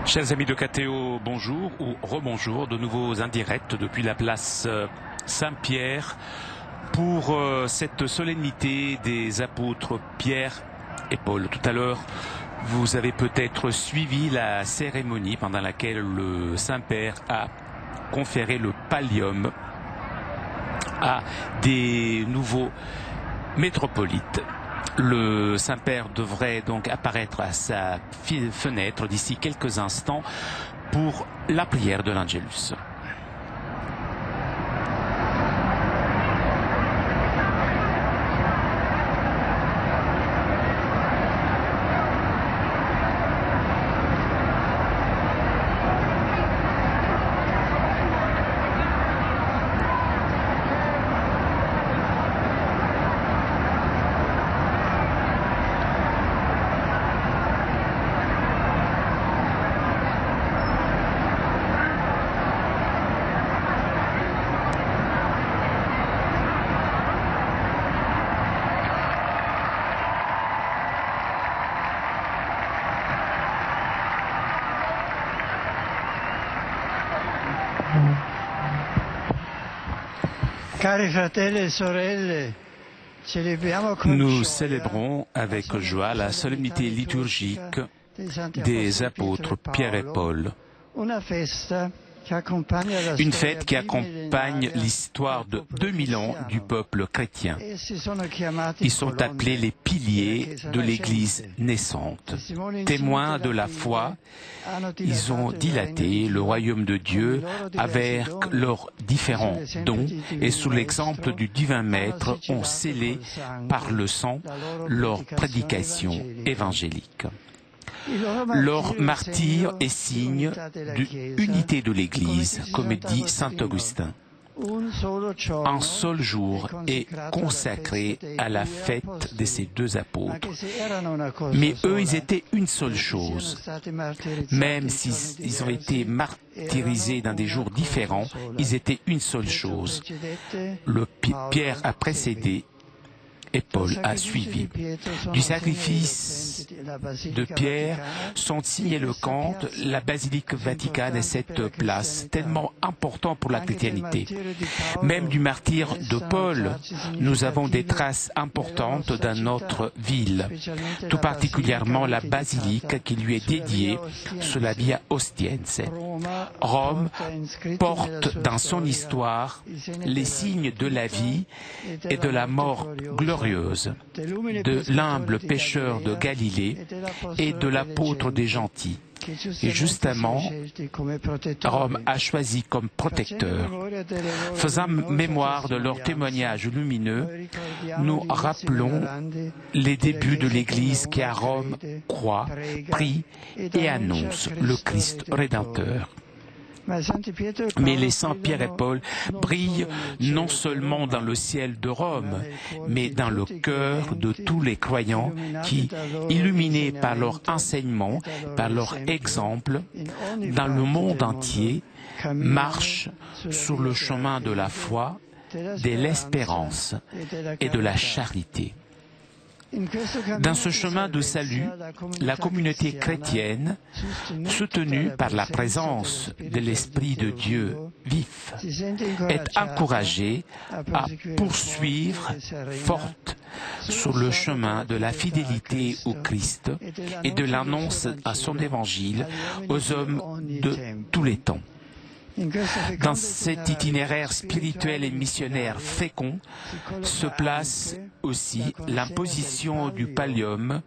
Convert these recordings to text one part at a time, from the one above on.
Chers amis de KTO, bonjour ou rebonjour, de nouveaux indirects depuis la place Saint-Pierre pour cette solennité des apôtres Pierre et Paul. Tout à l'heure, vous avez peut-être suivi la cérémonie pendant laquelle le Saint-Père a conféré le pallium à des nouveaux métropolites. Le Saint-Père devrait donc apparaître à sa fenêtre d'ici quelques instants pour la prière de l'Angelus. Nous célébrons avec joie la solennité liturgique des apôtres Pierre et Paul. Une fête qui accompagne l'histoire de 2000 ans du peuple chrétien. Ils sont appelés les piliers de l'Église naissante. Témoins de la foi, ils ont dilaté le royaume de Dieu avec leurs différents dons et sous l'exemple du divin Maître ont scellé par le sang leur prédication évangélique. Leur martyre est signe d'unité de l'Église, comme dit saint Augustin. Un seul jour est consacré à la fête de ces deux apôtres. Mais eux, ils étaient une seule chose. Même s'ils ont été martyrisés dans des jours différents, ils étaient une seule chose. Pierre a précédé et Paul a suivi. Du sacrifice de Pierre sont signés le compte, la basilique Vaticane et cette place tellement importante pour la chrétienté. Même du martyre de Paul, nous avons des traces importantes dans notre ville, tout particulièrement la basilique qui lui est dédiée sur la Via Ostiense. Rome porte dans son histoire les signes de la vie et de la mort glorieuse de l'humble pêcheur de Galilée et de l'apôtre des gentils. Et justement, Rome a choisi comme protecteur. Faisant mémoire de leur témoignage lumineux, nous rappelons les débuts de l'Église qui à Rome croit, prie et annonce le Christ Rédempteur. Mais les saints Pierre et Paul brillent non seulement dans le ciel de Rome, mais dans le cœur de tous les croyants qui, illuminés par leur enseignement, par leur exemple, dans le monde entier, marchent sur le chemin de la foi, de l'espérance et de la charité. Dans ce chemin de salut, la communauté chrétienne, soutenue par la présence de l'Esprit de Dieu vif, est encouragée à poursuivre forte sur le chemin de la fidélité au Christ et de l'annonce à son évangile aux hommes de tous les temps. Dans cet itinéraire spirituel et missionnaire fécond se place aussi l'imposition du pallium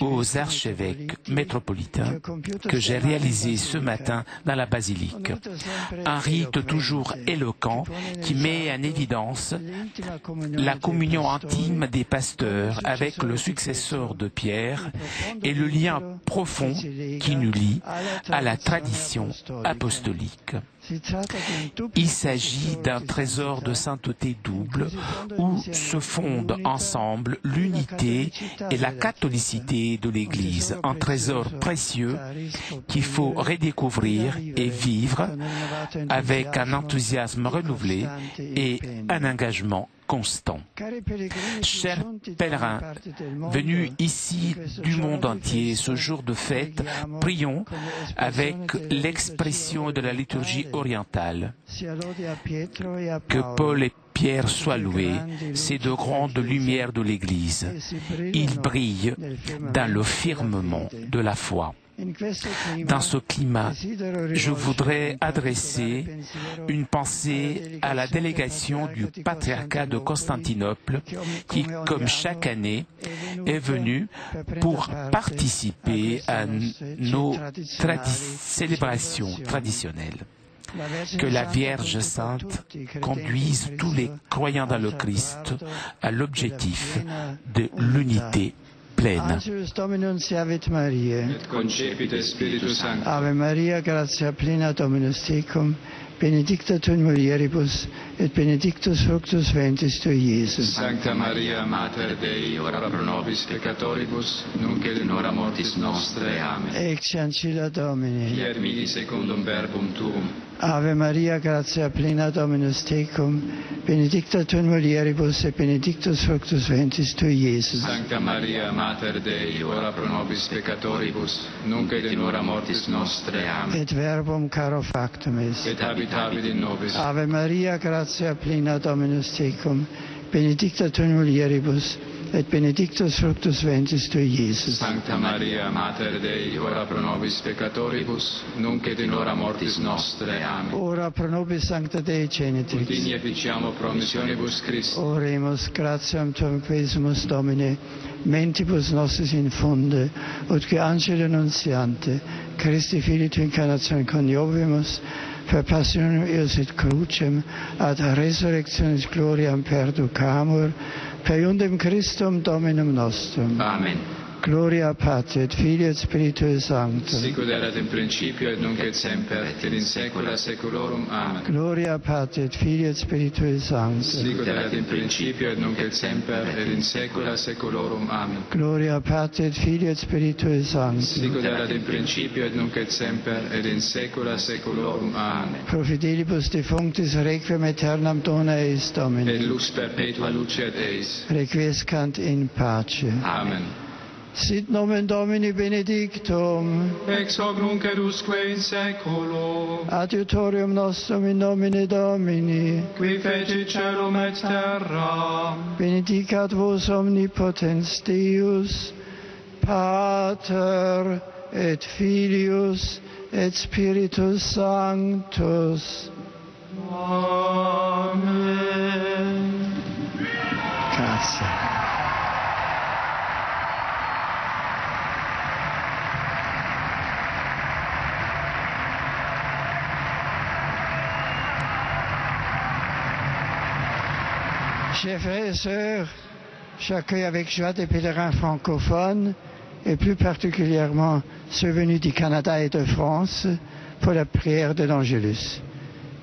aux archevêques métropolitains que j'ai réalisé ce matin dans la basilique. Un rite toujours éloquent qui met en évidence la communion intime des pasteurs avec le successeur de Pierre et le lien profond qui nous lie à la tradition apostolique. Il s'agit d'un trésor de sainteté double où se fondent ensemble l'unité et la catholicité de l'Église, un trésor précieux qu'il faut redécouvrir et vivre avec un enthousiasme renouvelé et un engagement constant. Chers pèlerins, venus ici du monde entier, ce jour de fête, prions avec l'expression de la liturgie orientale. Que Paul et Pierre soient loués, ces deux grandes lumières de l'Église. Ils brillent dans le firmament de la foi. Dans ce climat, je voudrais adresser une pensée à la délégation du patriarcat de Constantinople qui, comme chaque année, est venue pour participer à nos célébrations traditionnelles. Que la Vierge Sainte conduise tous les croyants dans le Christ à l'objectif de l'unité pleine. Angelus Dominus siavit Mariae. Et concepite Spiritus Sancti. Ave Maria, gratia plena Dominus tecum, benedicta tu in mulieribus, et benedictus fructus ventris tui, Iesus. Sancta Maria, Mater Dei, ora pro nobis peccatoribus, nunc et in hora mortis nostrae. Amen. Ecce ancilla Domini. Fiat mihi secundum verbum tuum. Ave Maria, gratia plena Dominus tecum, benedicta tu in mulieribus, et benedictus fructus ventris tui, Iesus. Sancta Maria, Mater Dei, ora pro nobis peccatoribus, nunc et in hora mortis nostrae. Amen. Et verbum caro factum est. Et habitabit in nobis. Ave Maria, gratia plena Dominus tecum, benedicta tu in mulieribus, et benedictus fructus ventris tui, Iesus. Sancta Maria, Mater Dei, ora pro nobis peccatoribus, nunc et in hora mortis nostrae. Amen. Ora pro nobis Sancta Dei Ut Genitrix. digni efficiamo promissionibus Christi. Oremus, gratiam tuam quesimus Domine, mentibus nostris infunde, ut que angelo nuntiante, Christi Filii tu incarnatione coniovimus, per passionem eius et crucem, ad resurrectionis gloriam perducamur, per iundem Christum Dominum nostrum. Amen. Gloria Patri et Filii et Spiritui Sancto. Sicut erat in principio et nunc et semper et in saecula saeculorum. Amen. Gloria Patri et Filii et Spiritui Sancto. Sicut erat in principio et nunc et semper et in saecula saeculorum. Amen. Gloria Patri et Filii et Spiritui Sancto. Sicut erat in principio et nunc et semper et in saecula saeculorum. Amen. Pro fidelibus defunctis requiem aeternam dona eis Et Domini. lux perpetua luceat eis. Requiescant in pace. Amen. Sit nomen Domini benedictum. Ex hoc nunc et usque in saeculo. Adiutorium nostrum in nomine Domini. Qui fecit caelum et terra. Benedicat vos omnipotens Deus, Pater et Filius et Spiritus Sanctus. Amen. Grazie. Chers frères et sœurs, j'accueille avec joie des pèlerins francophones et plus particulièrement ceux venus du Canada et de France pour la prière de l'Angélus.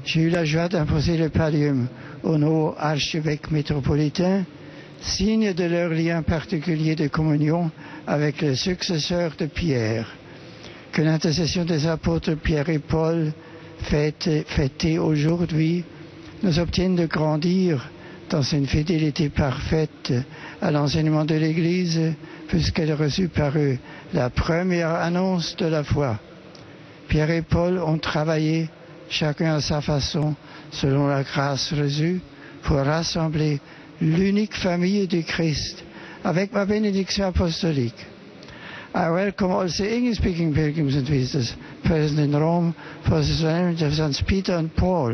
J'ai eu la joie d'imposer le pallium au nouveau archevêque métropolitain, signe de leur lien particulier de communion avec les successeurs de Pierre. Que l'intercession des apôtres Pierre et Paul, fêtée aujourd'hui, nous obtienne de grandir dans une fidélité parfaite à l'enseignement de l'Église, puisqu'elle a reçu par eux la première annonce de la foi. Pierre et Paul ont travaillé, chacun à sa façon, selon la grâce reçue, pour rassembler l'unique famille du Christ, avec ma bénédiction apostolique. I welcome all the English-speaking pilgrims and visitors present in Rome for the solemnity of Saints Peter and Paul.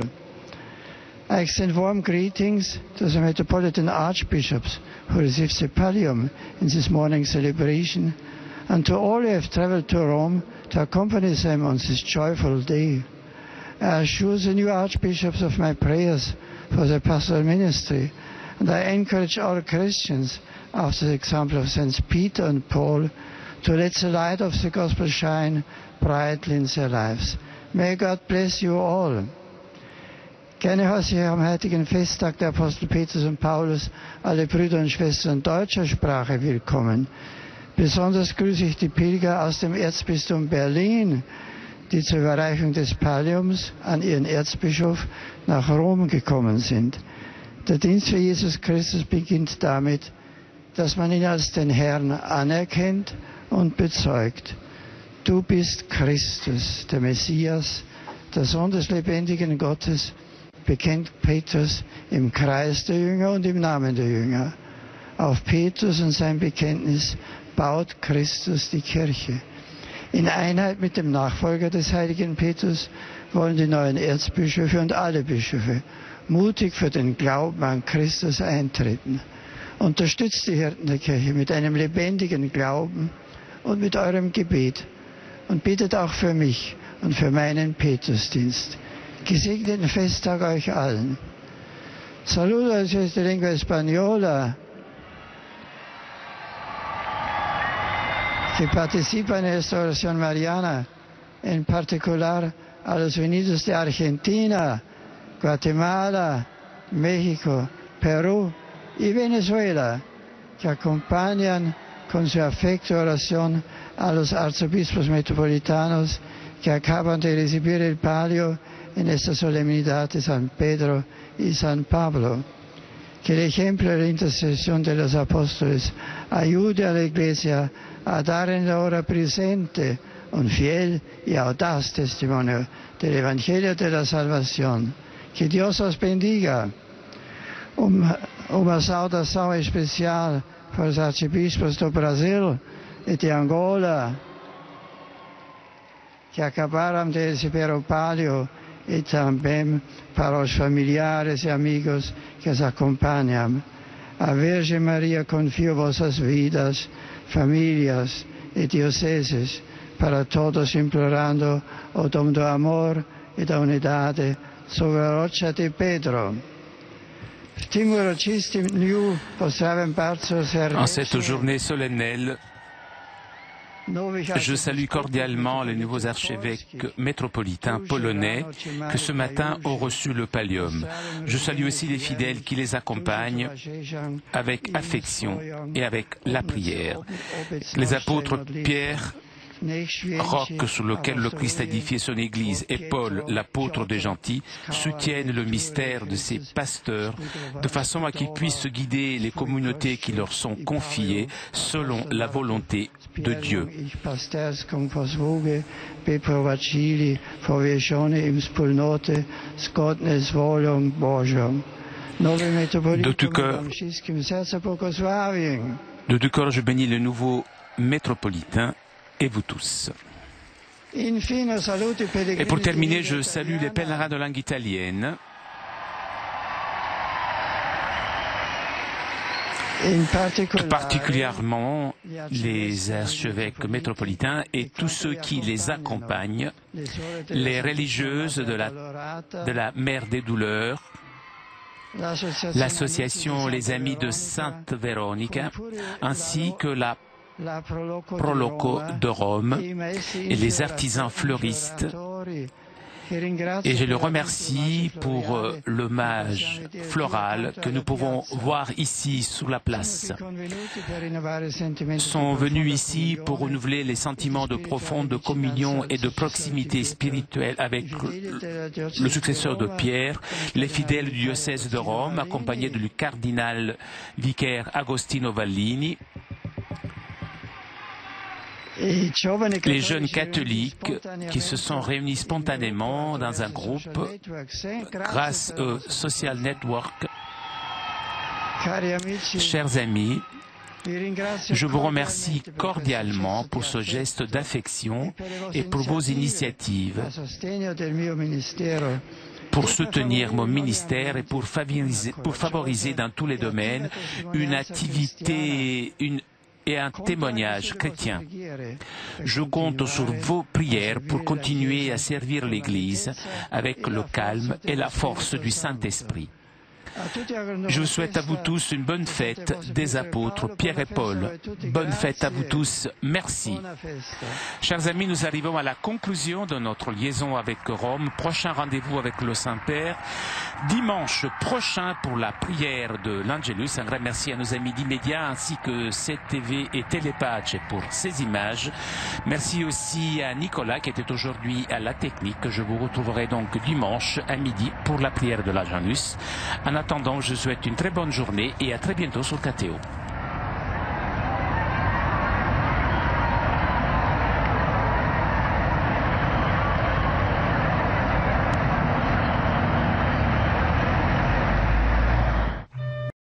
I extend warm greetings to the Metropolitan Archbishops who received the pallium in this morning's celebration, and to all who have traveled to Rome to accompany them on this joyful day. I assure the new Archbishops of my prayers for their pastoral ministry, and I encourage all Christians, after the example of Saints Peter and Paul, to let the light of the Gospel shine brightly in their lives. May God bless you all. Gerne heiße ich am heutigen Festtag der Apostel Petrus und Paulus alle Brüder und Schwestern deutscher Sprache willkommen. Besonders grüße ich die Pilger aus dem Erzbistum Berlin, die zur Überreichung des Palliums an ihren Erzbischof nach Rom gekommen sind. Der Dienst für Jesus Christus beginnt damit, dass man ihn als den Herrn anerkennt und bezeugt. Du bist Christus, der Messias, der Sohn des lebendigen Gottes, bekennt Petrus im Kreis der Jünger und im Namen der Jünger. Auf Petrus und sein Bekenntnis baut Christus die Kirche. In Einheit mit dem Nachfolger des heiligen Petrus wollen die neuen Erzbischöfe und alle Bischöfe mutig für den Glauben an Christus eintreten. Unterstützt die Hirten der Kirche mit einem lebendigen Glauben und mit eurem Gebet und betet auch für mich und für meinen Petrusdienst. Gesegneten Festtag euch allen. Saludos desde lengua española que participan en esta oración mariana, en particular a los venidos de Argentina, Guatemala, México, Perú y Venezuela, que acompañan con su afecto y oración a los arzobispos metropolitanos que acaban de recibir el palio en esta solemnidad de San Pedro y San Pablo. Que el ejemplo de la intercesión de los apóstoles ayude a la Iglesia a dar en la hora presente un fiel y audaz testimonio del Evangelio de la Salvación. Que Dios os bendiga. Uma saudação especial para os arcebispos do Brasil e de Angola, que acabaram de receber o palio, e também para os familiares e amigos que os acompanham. A Virgem Maria confio vossas vidas, famílias e dioceses, para todos implorando o dom do amor e da unidade sobre a rocha de Pedro. En cette journée solennelle, je salue cordialement les nouveaux archevêques métropolitains polonais que ce matin ont reçu le pallium. Je salue aussi les fidèles qui les accompagnent avec affection et avec la prière. Les apôtres Pierre, roc sur lequel le Christ a édifié son Église, et Paul, l'apôtre des gentils, soutiennent le mystère de ces pasteurs de façon à qu'ils puissent guider les communautés qui leur sont confiées selon la volonté de Dieu. De tout cœur, je bénis le nouveau métropolitain et vous tous. Et pour terminer, je salue les pèlerins de langue italienne, tout particulièrement les archevêques métropolitains et tous ceux qui les accompagnent, les religieuses de la Mère des Douleurs, l'association Les Amis de Sainte Véronica, ainsi que la Proloco de Rome et les artisans fleuristes. Et je le remercie pour l'hommage floral que nous pouvons voir ici sur la place. Ils sont venus ici pour renouveler les sentiments de profonde communion et de proximité spirituelle avec le successeur de Pierre, les fidèles du diocèse de Rome, accompagnés du cardinal vicaire Agostino Vallini, les jeunes catholiques qui se sont réunis spontanément dans un groupe grâce au Social Network. Chers amis, je vous remercie cordialement pour ce geste d'affection et pour vos initiatives, pour soutenir mon ministère et pour favoriser dans tous les domaines une activité, et un témoignage chrétien. Je compte sur vos prières pour continuer à servir l'Église avec le calme et la force du Saint-Esprit. Je vous souhaite à vous tous une bonne fête des apôtres Pierre et Paul. Bonne fête à vous tous. Merci. Chers amis, nous arrivons à la conclusion de notre liaison avec Rome. Prochain rendez-vous avec le Saint-Père dimanche prochain pour la prière de l'Angelus. Un grand merci à nos amis d'Immédiat ainsi que CTV et Télépace pour ces images. Merci aussi à Nicolas qui était aujourd'hui à la technique. Je vous retrouverai donc dimanche à midi pour la prière de l'Angelus. En attendant, je souhaite une très bonne journée et à très bientôt sur KTO.